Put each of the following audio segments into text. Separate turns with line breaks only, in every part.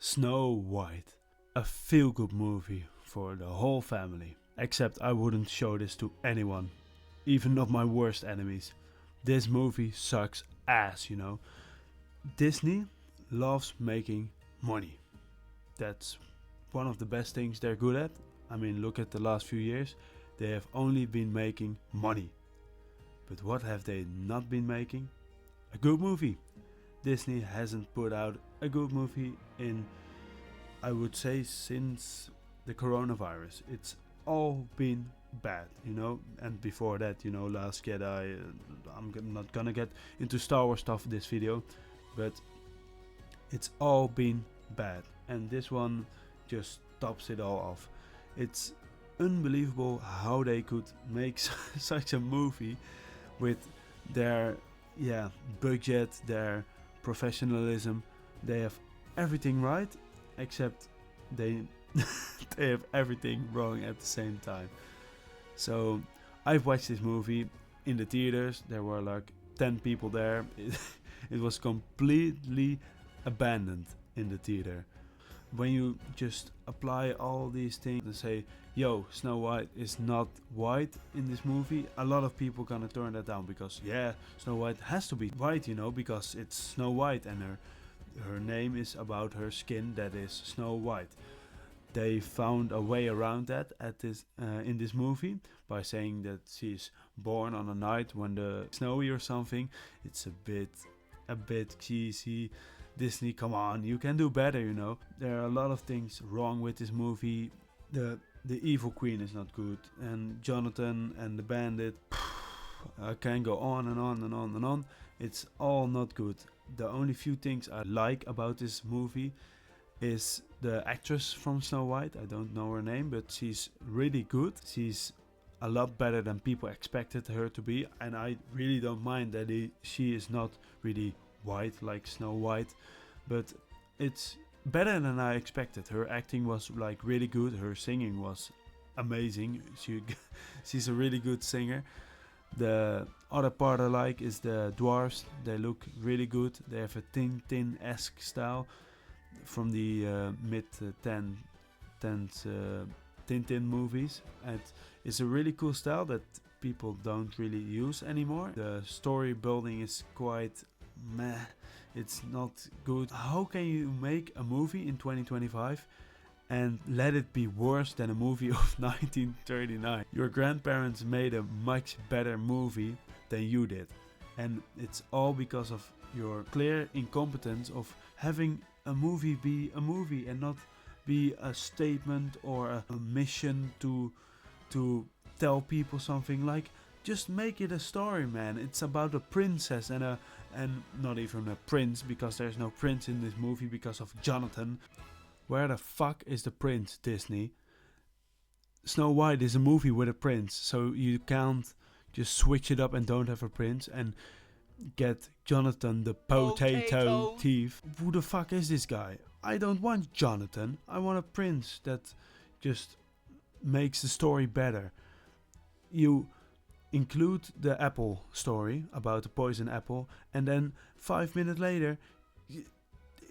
Snow White. A feel-good movie for the whole family. Except I wouldn't show this to anyone. Even not my worst enemies. This movie sucks ass, you know. Disney loves making money. That's one of the best things they're good at. I mean, look at the last few years. They have only been making money. But what have they not been making? A good movie. Disney hasn't put out a good movie in, I would say, since the coronavirus. It's all been bad, you know. And before that, you know, Last Jedi. Not gonna get into Star Wars stuff in this video, but it's all been bad. And this one just tops it all off. It's unbelievable how they could make such a movie with their budget, their professionalism. They have everything right, except they they have everything wrong at the same time. So I've watched this movie in the theaters. There were like 10 people there. It was completely abandoned in the theater. When you just apply all these things and say, yo, Snow White is not white in this movie, a lot of people gonna turn that down because Snow White has to be white, you know, because it's Snow White and her name is about her skin that is Snow White. They found a way around that in this movie by saying that she's born on a night when the snowy or something. It's a bit cheesy. Disney, come on, you can do better, you know. There are a lot of things wrong with this movie. The evil queen is not good, and Jonathan and the bandit, I can go on and on and on and on. It's all not good. The only few things I like about this movie is the actress from Snow White. I don't know her name, but she's really good. She's a lot better than people expected her to be, and I really don't mind that she is not really white like Snow White, but it's better than I expected. Her acting was like really good. Her singing was amazing. She's a really good singer. The other part I like is the dwarves. They look really good. They have a Tintin-esque style from the mid-10s Tintin movies, and it's a really cool style that people don't really use anymore. The story building is quite meh, it's not good. How can you make a movie in 2025 and let it be worse than a movie of 1939? Your grandparents made a much better movie than you did, and it's all because of your clear incompetence of having a movie be a movie and not be a statement or a mission to tell people something. Like, just make it a story, man. It's about a princess and not even a prince, because there's no prince in this movie because of Jonathan. Where the fuck is the prince, Disney? Snow White is a movie with a prince, so you can't just switch it up and don't have a prince and get Jonathan the potato thief. Who the fuck is this guy? I don't want Jonathan. I want a prince that just makes the story better. You include the apple story about the poison apple, and then 5 minutes later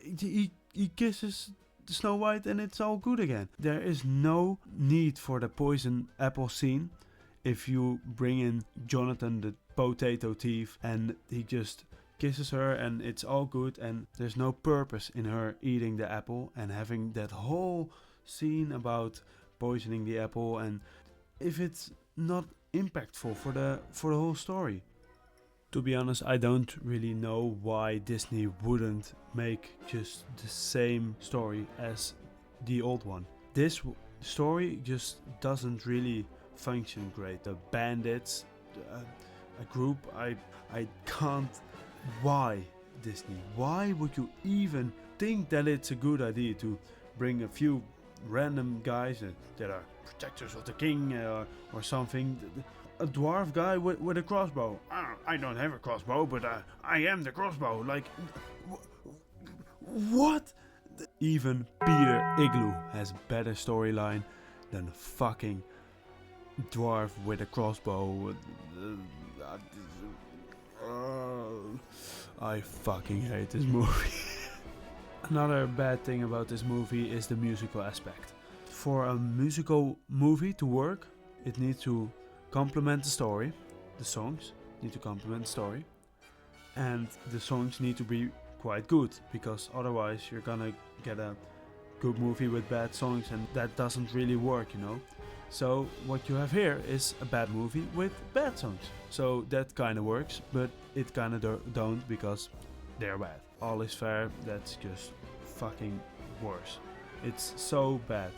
he kisses Snow White and it's all good again. There is no need for the poison apple scene if you bring in Jonathan the potato thief and he just kisses her and it's all good, and there's no purpose in her eating the apple and having that whole scene about poisoning the apple, and if it's not impactful for the whole story. To be honest, I don't really know why Disney wouldn't make just the same story as the old one. This story just doesn't really function great. The bandits, a group, I can't. Why, Disney? Why would you even think that it's a good idea to bring a few random guys that are protectors of the king or something? A dwarf guy with a crossbow. I don't have a crossbow, but I am the crossbow. Like, what? Even Peter Igloo has better storyline than a fucking dwarf with a crossbow. I fucking hate this movie. Another bad thing about this movie is the musical aspect. For a musical movie to work, it needs to complement the story. The songs need to complement the story. And the songs need to be quite good, because otherwise you're gonna get a good movie with bad songs, and that doesn't really work, you know. So what you have here is a bad movie with bad songs. So that kind of works, but it kind of don't, because they're bad. All is fair, that's just fucking worse. It's so bad.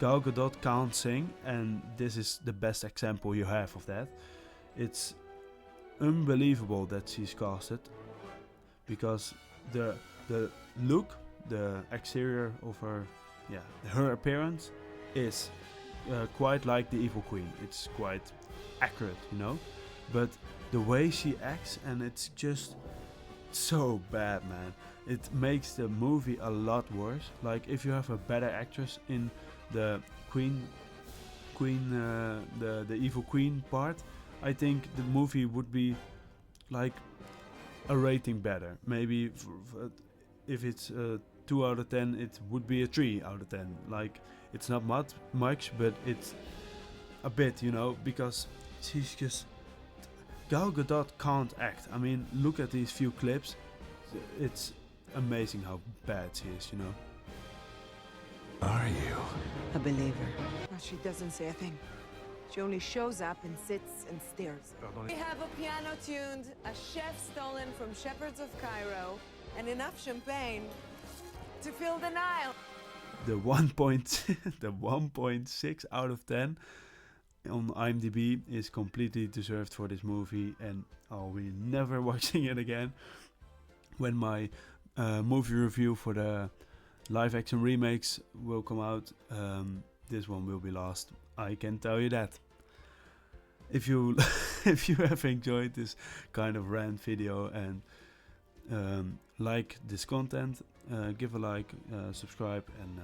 Gal Gadot can't sing, and this is the best example you have of that. It's unbelievable that she's casted, because the look, the exterior of her appearance is quite like the Evil Queen. It's quite accurate, you know. But the way she acts, and it's just so bad, man. It makes the movie a lot worse. Like, if you have a better actress in the the Evil Queen part, I think the movie would be like a rating better. Maybe if it's 2 out of 10, it would be a 3 out of 10. Like, it's not much, but it's a bit, you know, because she's just... Gal Gadot can't act. I mean, look at these few clips. It's amazing how bad she is, you know.
Are you?
A believer.
Well, she doesn't say a thing. She only shows up and sits and stares. We have a piano tuned, a chef stolen from Shepherds of Cairo, and enough champagne to fill the Nile.
The the 1.6 out of 10 on IMDb is completely deserved for this movie, and I'll be never watching it again. When my movie review for the live action remakes will come out, this one will be last. I can tell you that. If you if you have enjoyed this kind of rant video and like this content, give a like, subscribe, and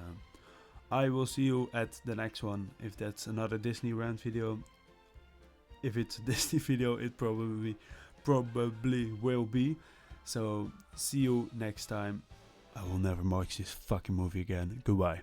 I will see you at the next one. If that's another Disney rant video, if it's a Disney video, it probably will be. So see you next time. I will never watch this fucking movie again. Goodbye.